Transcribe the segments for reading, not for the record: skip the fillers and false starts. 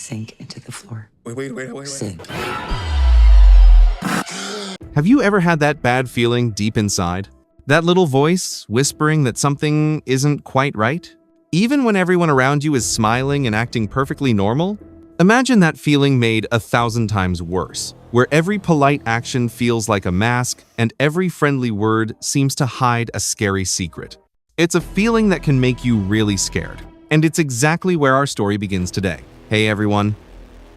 sink into the floor. Wait. Sink. Have you ever had that bad feeling deep inside? That little voice whispering that something isn't quite right? Even when everyone around you is smiling and acting perfectly normal? Imagine that feeling made 1,000 times worse, where every polite action feels like a mask and every friendly word seems to hide a scary secret. It's a feeling that can make you really scared, and it's exactly where our story begins today. Hey everyone,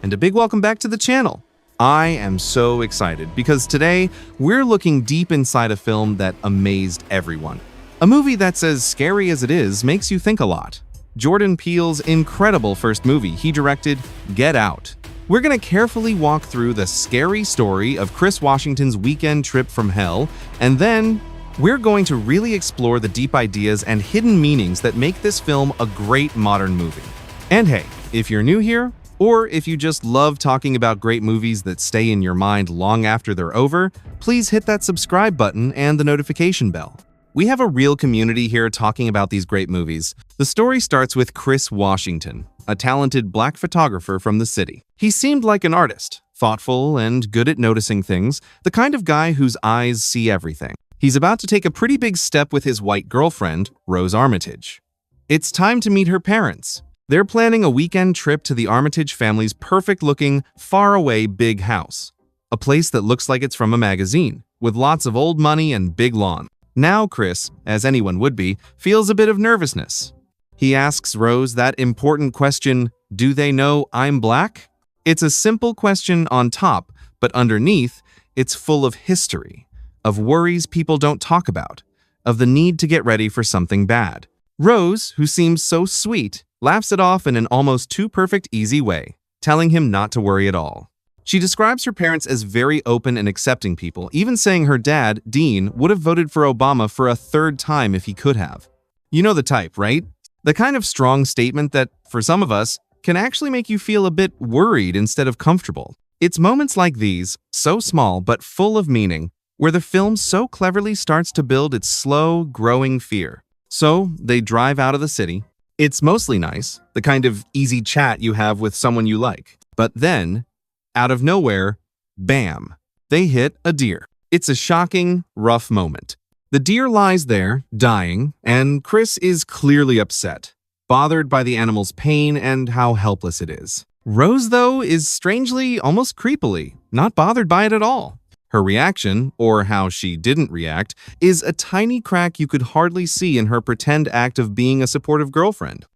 and a big welcome back to the channel. I am so excited because today we're looking deep inside a film that amazed everyone. A movie that's as scary as it is makes you think a lot. Jordan Peele's incredible first movie he directed, Get Out. We're going to carefully walk through the scary story of Chris Washington's weekend trip from hell, and then we're going to really explore the deep ideas and hidden meanings that make this film a great modern movie. And hey, if you're new here, or if you just love talking about great movies that stay in your mind long after they're over, please hit that subscribe button and the notification bell. We have a real community here talking about these great movies. The story starts with Chris Washington, a talented black photographer from the city. He seemed like an artist, thoughtful and good at noticing things, the kind of guy whose eyes see everything. He's about to take a pretty big step with his white girlfriend, Rose Armitage. It's time to meet her parents. They're planning a weekend trip to the Armitage family's perfect-looking, far-away big house. A place that looks like it's from a magazine, with lots of old money and big lawn. Now Chris, as anyone would be, feels a bit of nervousness. He asks Rose that important question, do they know I'm black? It's a simple question on top, but underneath, it's full of history, of worries people don't talk about, of the need to get ready for something bad. Rose, who seems so sweet, laughs it off in an almost too perfect easy way, telling him not to worry at all. She describes her parents as very open and accepting people, even saying her dad, Dean, would have voted for Obama for a third time if he could have. You know the type, right? The kind of strong statement that, for some of us, can actually make you feel a bit worried instead of comfortable. It's moments like these, so small but full of meaning, where the film so cleverly starts to build its slow, growing fear. So, they drive out of the city. It's mostly nice, the kind of easy chat you have with someone you like. But then, out of nowhere, bam, they hit a deer. It's a shocking, rough moment. The deer lies there, dying, and Chris is clearly upset, bothered by the animal's pain and how helpless it is. Rose, though, is strangely, almost creepily, not bothered by it at all. Her reaction, or how she didn't react, is a tiny crack you could hardly see in her pretend act of being a supportive girlfriend.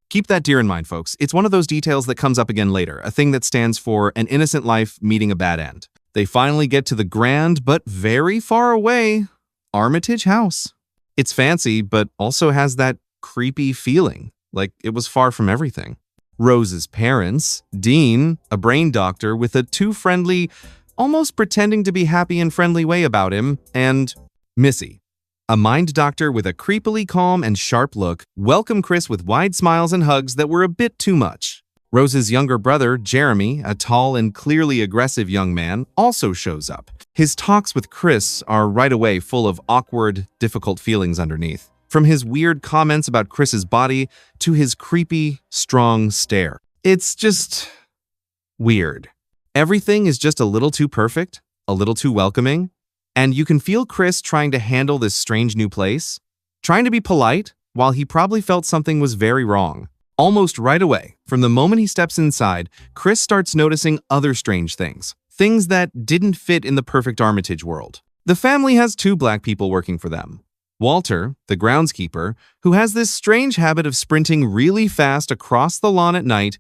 Keep that deer in mind, folks. It's one of those details that comes up again later, a thing that stands for an innocent life meeting a bad end. They finally get to the grand, but very far away, Armitage house. It's fancy, but also has that creepy feeling, like it was far from everything. Rose's parents, Dean, a brain doctor with a too friendly, almost pretending to be happy and friendly way about him, and Missy, a mind doctor with a creepily calm and sharp look, welcomed Chris with wide smiles and hugs that were a bit too much. Rose's younger brother, Jeremy, a tall and clearly aggressive young man, also shows up. His talks with Chris are right away full of awkward, difficult feelings underneath. From his weird comments about Chris's body to his creepy, strong stare. It's just weird. Everything is just a little too perfect, a little too welcoming, and you can feel Chris trying to handle this strange new place, trying to be polite while he probably felt something was very wrong. Almost right away, from the moment he steps inside, Chris starts noticing other strange things that didn't fit in the perfect Armitage world. The family has 2 black people working for them. Walter, the groundskeeper, who has this strange habit of sprinting really fast across the lawn at night,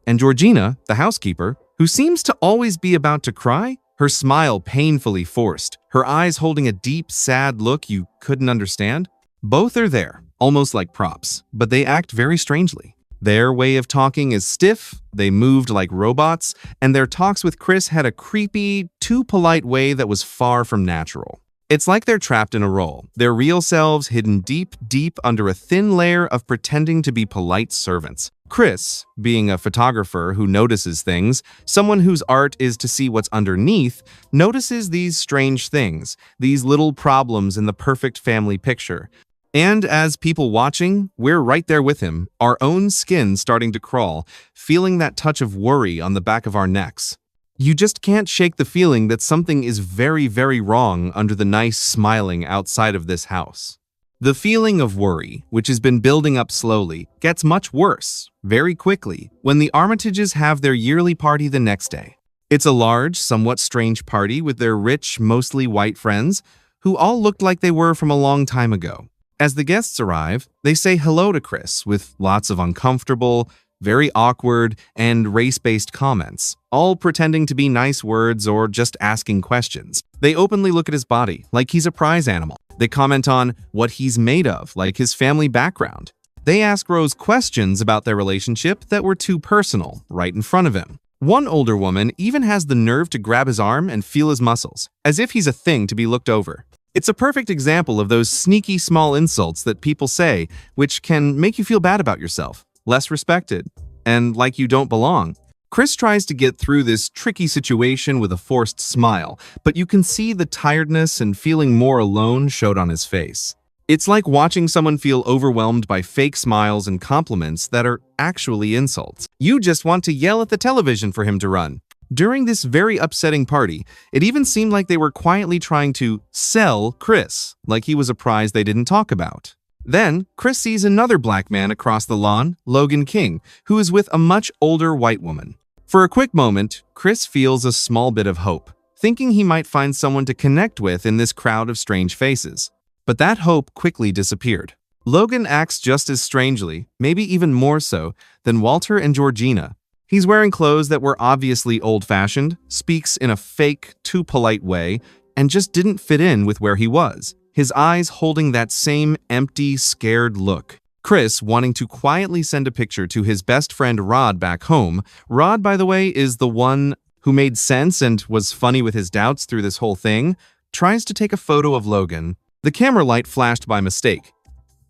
and Georgina, the housekeeper, who seems to always be about to cry, her smile painfully forced, her eyes holding a deep, sad look you couldn't understand. Both are there, almost like props, but they act very strangely. Their way of talking is stiff, they moved like robots, and their talks with Chris had a creepy, too polite way that was far from natural. It's like they're trapped in a role, their real selves hidden deep, deep under a thin layer of pretending to be polite servants. Chris, being a photographer who notices things, someone whose art is to see what's underneath, notices these strange things, these little problems in the perfect family picture. And as people watching, we're right there with him, our own skin starting to crawl, feeling that touch of worry on the back of our necks. You just can't shake the feeling that something is very, very wrong under the nice smiling outside of this house. The feeling of worry, which has been building up slowly, gets much worse, very quickly, when the Armitages have their yearly party the next day. It's a large, somewhat strange party with their rich, mostly white friends, who all looked like they were from a long time ago. As the guests arrive, they say hello to Chris with lots of uncomfortable, very awkward, and race-based comments, all pretending to be nice words or just asking questions. They openly look at his body, like he's a prize animal. They comment on what he's made of, like his family background. They ask Rose questions about their relationship that were too personal, right in front of him. One older woman even has the nerve to grab his arm and feel his muscles, as if he's a thing to be looked over. It's a perfect example of those sneaky small insults that people say, which can make you feel bad about yourself, less respected, and like you don't belong. Chris tries to get through this tricky situation with a forced smile, but you can see the tiredness and feeling more alone showed on his face. It's like watching someone feel overwhelmed by fake smiles and compliments that are actually insults. You just want to yell at the television for him to run. During this very upsetting party, it even seemed like they were quietly trying to sell Chris, like he was a prize they didn't talk about. Then, Chris sees another black man across the lawn, Logan King, who is with a much older white woman. For a quick moment, Chris feels a small bit of hope, thinking he might find someone to connect with in this crowd of strange faces. But that hope quickly disappeared. Logan acts just as strangely, maybe even more so, than Walter and Georgina. He's wearing clothes that were obviously old-fashioned, speaks in a fake, too polite way, and just didn't fit in with where he was, his eyes holding that same empty, scared look. Chris, wanting to quietly send a picture to his best friend Rod back home. Rod, by the way, is the one who made sense and was funny with his doubts through this whole thing, tries to take a photo of Logan. The camera light flashed by mistake.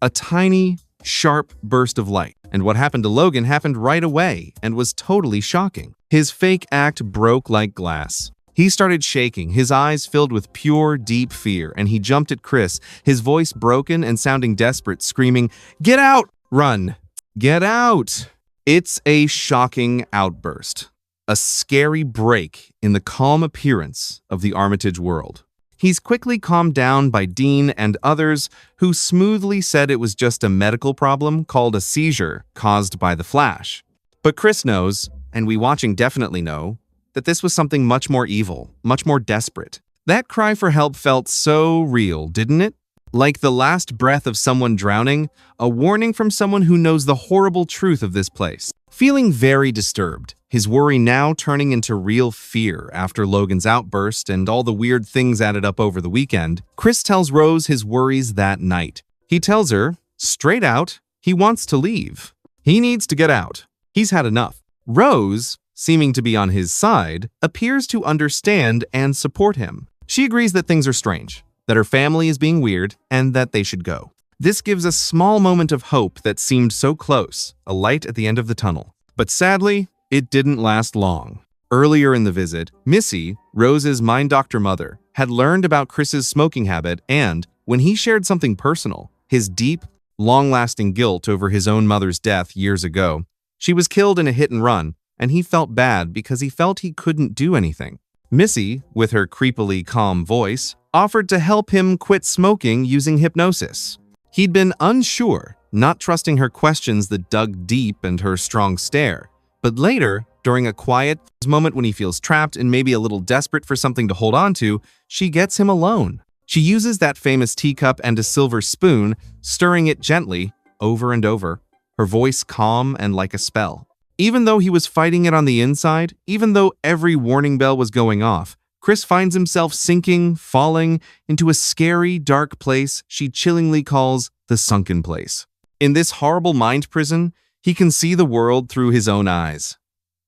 A tiny, sharp burst of light. And what happened to Logan happened right away and was totally shocking. His fake act broke like glass. He started shaking, his eyes filled with pure, deep fear, and he jumped at Chris, his voice broken and sounding desperate, screaming, "Get out! Run! Get out!" It's a shocking outburst, a scary break in the calm appearance of the Armitage world. He's quickly calmed down by Dean and others who smoothly said it was just a medical problem called a seizure caused by the flash. But Chris knows, and we watching definitely know, that this was something much more evil, much more desperate. That cry for help felt so real, didn't it? Like the last breath of someone drowning, a warning from someone who knows the horrible truth of this place. Feeling very disturbed, his worry now turning into real fear after Logan's outburst and all the weird things added up over the weekend, Chris tells Rose his worries that night. He tells her, straight out, he wants to leave. He needs to get out. He's had enough. Rose, seeming to be on his side, appears to understand and support him. She agrees that things are strange, that her family is being weird, and that they should go. This gives a small moment of hope that seemed so close, a light at the end of the tunnel. But sadly, it didn't last long. Earlier in the visit, Missy, Rose's mind doctor mother, had learned about Chris's smoking habit and, when he shared something personal, his deep, long-lasting guilt over his own mother's death years ago, she was killed in a hit and run, and he felt bad because he felt he couldn't do anything. Missy, with her creepily calm voice, offered to help him quit smoking using hypnosis. He'd been unsure, not trusting her questions that dug deep and her strong stare. But later, during a quiet moment when he feels trapped and maybe a little desperate for something to hold on to, she gets him alone. She uses that famous teacup and a silver spoon, stirring it gently, over and over, her voice calm and like a spell. Even though he was fighting it on the inside, even though every warning bell was going off, Chris finds himself sinking, falling into a scary, dark place she chillingly calls the Sunken Place. In this horrible mind prison, he can see the world through his own eyes.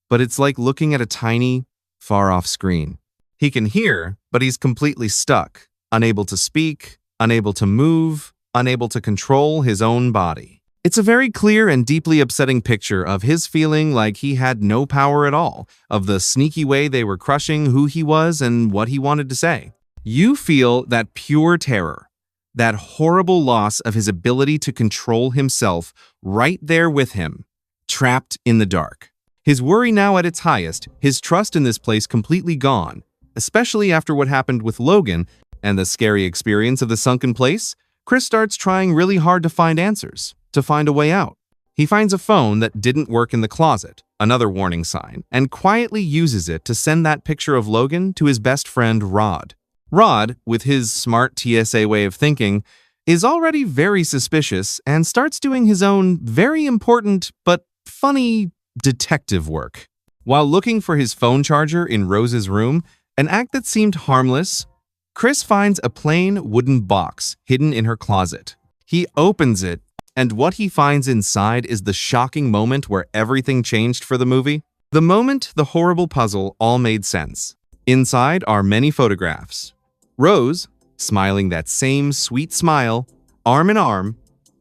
But it's like looking at a tiny, far-off screen. He can hear, but he's completely stuck, unable to speak, unable to move, unable to control his own body. It's a very clear and deeply upsetting picture of his feeling like he had no power at all, of the sneaky way they were crushing who he was and what he wanted to say. You feel that pure terror, That horrible loss of his ability to control himself right there with him, trapped in the dark. His worry now at its highest, his trust in this place completely gone, especially after what happened with Logan and the scary experience of the Sunken Place. Chris starts trying really hard to find answers, to find a way out. He finds a phone that didn't work in the closet, another warning sign, and quietly uses it to send that picture of Logan to his best friend Rod. Rod, with his smart TSA way of thinking, is already very suspicious and starts doing his own very important but funny detective work. While looking for his phone charger in Rose's room, an act that seemed harmless, Chris finds a plain wooden box hidden in her closet. He opens it, and what he finds inside is the shocking moment where everything changed for the movie. The moment the horrible puzzle all made sense. Inside are many photographs. Rose, smiling that same sweet smile, arm in arm,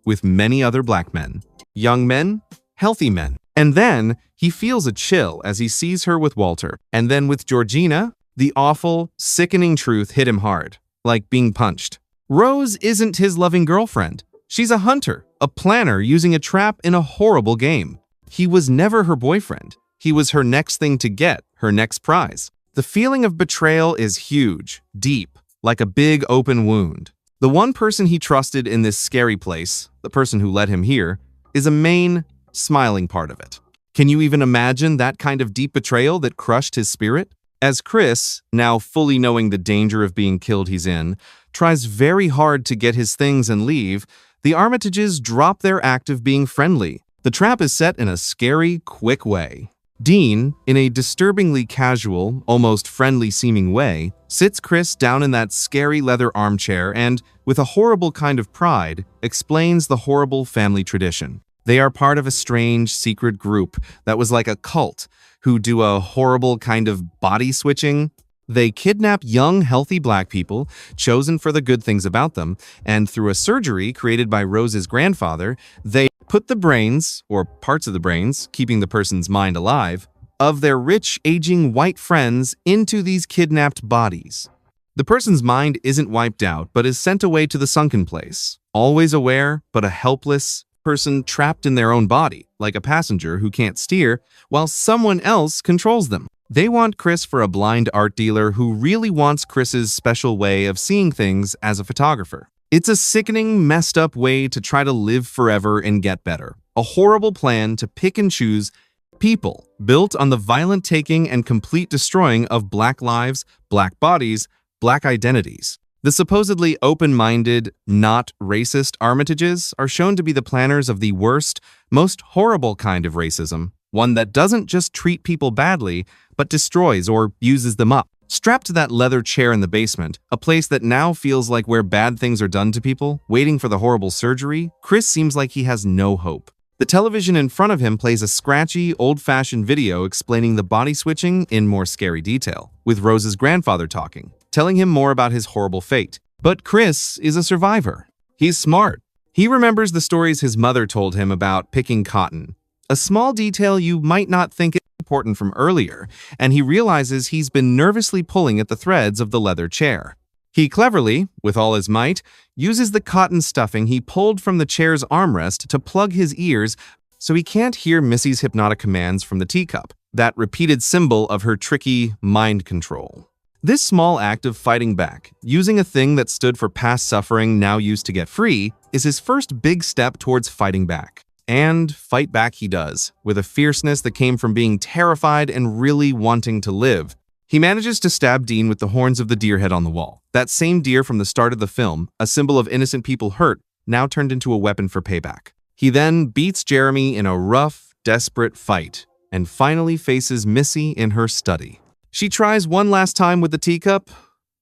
with many other black men. Young men, healthy men. And then he feels a chill as he sees her with Walter. And then with Georgina, the awful, sickening truth hit him hard, like being punched. Rose isn't his loving girlfriend. She's a hunter, a planner using a trap in a horrible game. He was never her boyfriend. He was her next thing to get, her next prize. The feeling of betrayal is huge, deep, like a big open wound. The one person he trusted in this scary place, the person who led him here, is a main, smiling part of it. Can you even imagine that kind of deep betrayal that crushed his spirit? As Chris, now fully knowing the danger of being killed he's in, tries very hard to get his things and leave, the Armitages drop their act of being friendly. The trap is set in a scary, quick way. Dean, in a disturbingly casual, almost friendly-seeming way, sits Chris down in that scary leather armchair and, with a horrible kind of pride, explains the horrible family tradition. They are part of a strange, secret group that was like a cult who do a horrible kind of body switching. They kidnap young, healthy black people, chosen for the good things about them, and through a surgery created by Rose's grandfather, they put the brains, or parts of the brains, keeping the person's mind alive, of their rich, aging white friends into these kidnapped bodies. The person's mind isn't wiped out, but is sent away to the Sunken Place, always aware, but a helpless person trapped in their own body, like a passenger who can't steer, while someone else controls them. They want Chris for a blind art dealer who really wants Chris's special way of seeing things as a photographer. It's a sickening, messed up way to try to live forever and get better. A horrible plan to pick and choose people, built on the violent taking and complete destroying of black lives, black bodies, black identities. The supposedly open-minded, not racist Armitages are shown to be the planners of the worst, most horrible kind of racism, one that doesn't just treat people badly, but destroys or uses them up. Strapped to that leather chair in the basement, a place that now feels like where bad things are done to people, waiting for the horrible surgery, Chris seems like he has no hope. The television in front of him plays a scratchy, old-fashioned video explaining the body switching in more scary detail, with Rose's grandfather talking, telling him more about his horrible fate. But Chris is a survivor. He's smart. He remembers the stories his mother told him about picking cotton, a small detail you might not think is important from earlier, and he realizes he's been nervously pulling at the threads of the leather chair. He cleverly, with all his might, uses the cotton stuffing he pulled from the chair's armrest to plug his ears so he can't hear Missy's hypnotic commands from the teacup, that repeated symbol of her tricky mind control. This small act of fighting back, using a thing that stood for past suffering now used to get free, is his first big step towards fighting back. And fight back he does, with a fierceness that came from being terrified and really wanting to live. He manages to stab Dean with the horns of the deer head on the wall. That same deer from the start of the film, a symbol of innocent people hurt, now turned into a weapon for payback. He then beats Jeremy in a rough, desperate fight, and finally faces Missy in her study. She tries one last time with the teacup,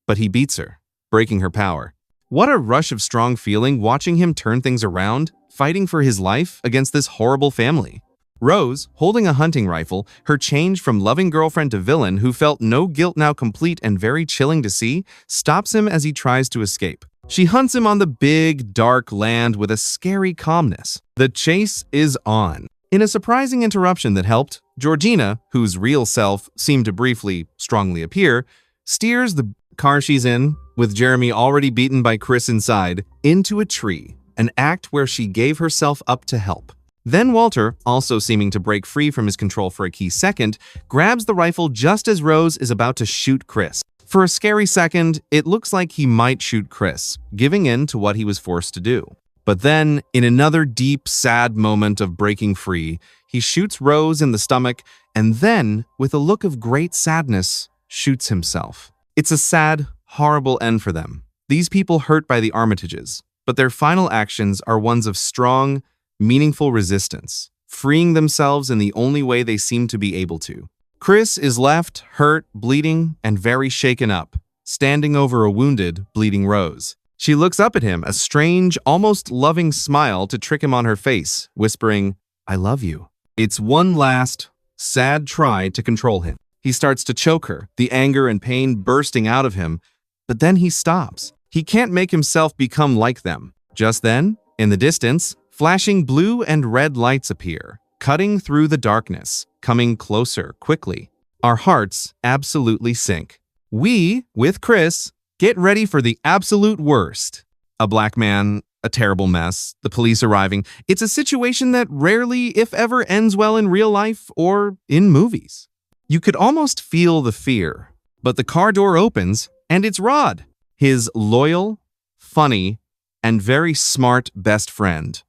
but he beats her, breaking her power. What a rush of strong feeling watching him turn things around, fighting for his life against this horrible family. Rose, holding a hunting rifle, her change from loving girlfriend to villain who felt no guilt now complete and very chilling to see, stops him as he tries to escape. She hunts him on the big, dark land with a scary calmness. The chase is on. In a surprising interruption that helped, Georgina, whose real self seemed to briefly, strongly appear, steers the car she's in with Jeremy already beaten by Chris inside, into a tree, an act where she gave herself up to help. Then Walter, also seeming to break free from his control for a key second, grabs the rifle just as Rose is about to shoot Chris. For a scary second, it looks like he might shoot Chris, giving in to what he was forced to do. But then, in another deep, sad moment of breaking free, he shoots Rose in the stomach and then, with a look of great sadness, shoots himself. It's a sad, horrible end for them. These people hurt by the Armitages, but their final actions are ones of strong, meaningful resistance, freeing themselves in the only way they seem to be able to. Chris is left, hurt, bleeding, and very shaken up, standing over a wounded, bleeding Rose. She looks up at him, a strange, almost loving smile to trick him on her face, whispering, "I love you." It's one last, sad try to control him. He starts to choke her, the anger and pain bursting out of him, but then he stops. He can't make himself become like them. Just then, in the distance, flashing blue and red lights appear, cutting through the darkness, coming closer quickly. Our hearts absolutely sink. We, with Chris, get ready for the absolute worst. A black man, a terrible mess, the police arriving. It's a situation that rarely, if ever, ends well in real life or in movies. You could almost feel the fear, but the car door opens and it's Rod, his loyal, funny, and very smart best friend.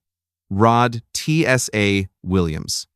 Rod TSA Williams,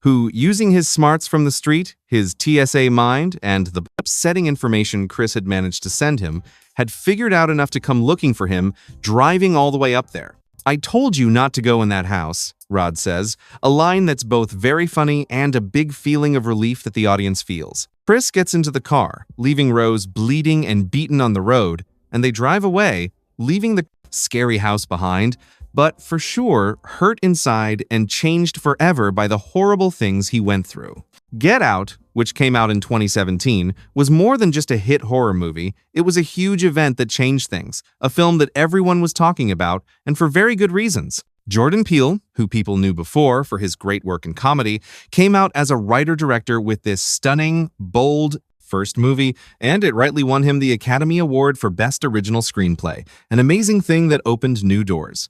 who, using his smarts from the street, his TSA mind, and the upsetting information Chris had managed to send him, had figured out enough to come looking for him, driving all the way up there. "I told you not to go in that house," Rod says, a line that's both very funny and a big feeling of relief that the audience feels. Chris gets into the car, leaving Rose bleeding and beaten on the road, and they drive away, leaving the scary house behind, but for sure hurt inside and changed forever by the horrible things he went through. Get Out, which came out in 2017, was more than just a hit horror movie. It was a huge event that changed things, a film that everyone was talking about, and for very good reasons. Jordan Peele, who people knew before for his great work in comedy, came out as a writer-director with this stunning, bold first movie, and it rightly won him the Academy Award for Best Original Screenplay, an amazing thing that opened new doors.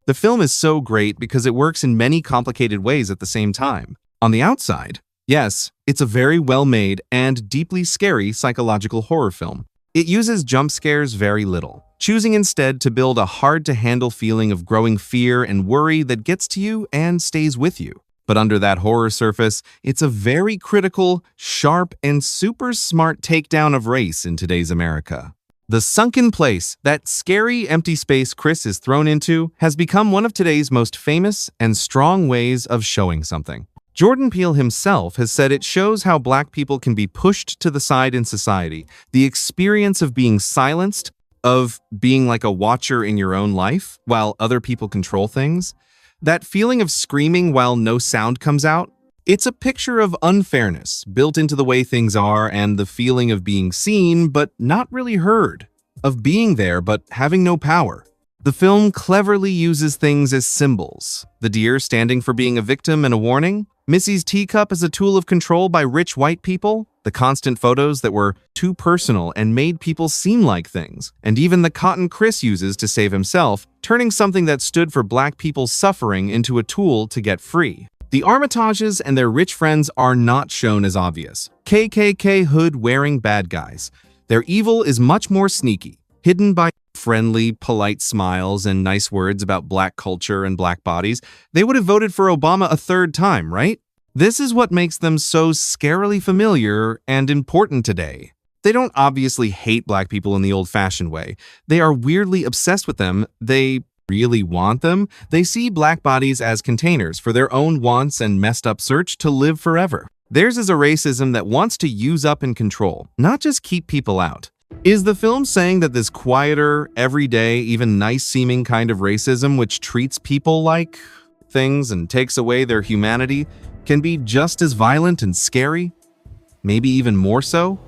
The film is so great because it works in many complicated ways at the same time. On the outside, yes, it's a very well-made and deeply scary psychological horror film. It uses jump scares very little, choosing instead to build a hard-to-handle feeling of growing fear and worry that gets to you and stays with you. But under that horror surface, it's a very critical, sharp, and super smart takedown of race in today's America. The Sunken Place, that scary empty space Chris is thrown into, has become one of today's most famous and strong ways of showing something. Jordan Peele himself has said it shows how Black people can be pushed to the side in society, the experience of being silenced, of being like a watcher in your own life while other people control things. That feeling of screaming while no sound comes out. It's a picture of unfairness built into the way things are and the feeling of being seen but not really heard, of being there but having no power. The film cleverly uses things as symbols, the deer standing for being a victim and a warning, Missy's teacup as a tool of control by rich white people, the constant photos that were too personal and made people seem like things, and even the cotton Chris uses to save himself, turning something that stood for Black people's suffering into a tool to get free. The Armitages and their rich friends are not shown as obvious, KKK hood-wearing bad guys. Their evil is much more sneaky, hidden by friendly, polite smiles and nice words about Black culture and Black bodies. They would have voted for Obama a third time, right? This is what makes them so scarily familiar and important today. They don't obviously hate Black people in the old-fashioned way. They are weirdly obsessed with them. They really want them. They see Black bodies as containers for their own wants and messed up search to live forever. Theirs is a racism that wants to use up and control, not just keep people out. Is the film saying that this quieter, everyday, even nice-seeming kind of racism which treats people like things and takes away their humanity can be just as violent and scary? Maybe even more so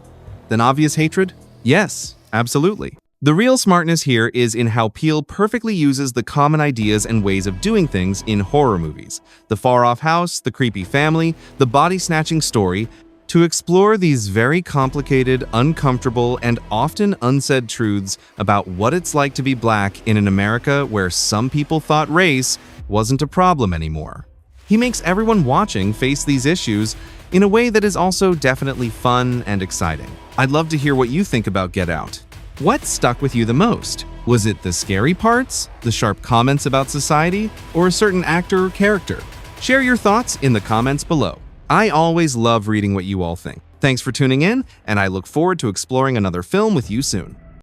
than obvious hatred? Yes, absolutely. The real smartness here is in how Peele perfectly uses the common ideas and ways of doing things in horror movies. The far-off house, the creepy family, the body-snatching story. To explore these very complicated, uncomfortable, and often unsaid truths about what it's like to be black in an America where some people thought race wasn't a problem anymore. He makes everyone watching face these issues in a way that is also definitely fun and exciting. I'd love to hear what you think about Get Out. What stuck with you the most? Was it the scary parts, the sharp comments about society, or a certain actor or character? Share your thoughts in the comments below. I always love reading what you all think. Thanks for tuning in, and I look forward to exploring another film with you soon.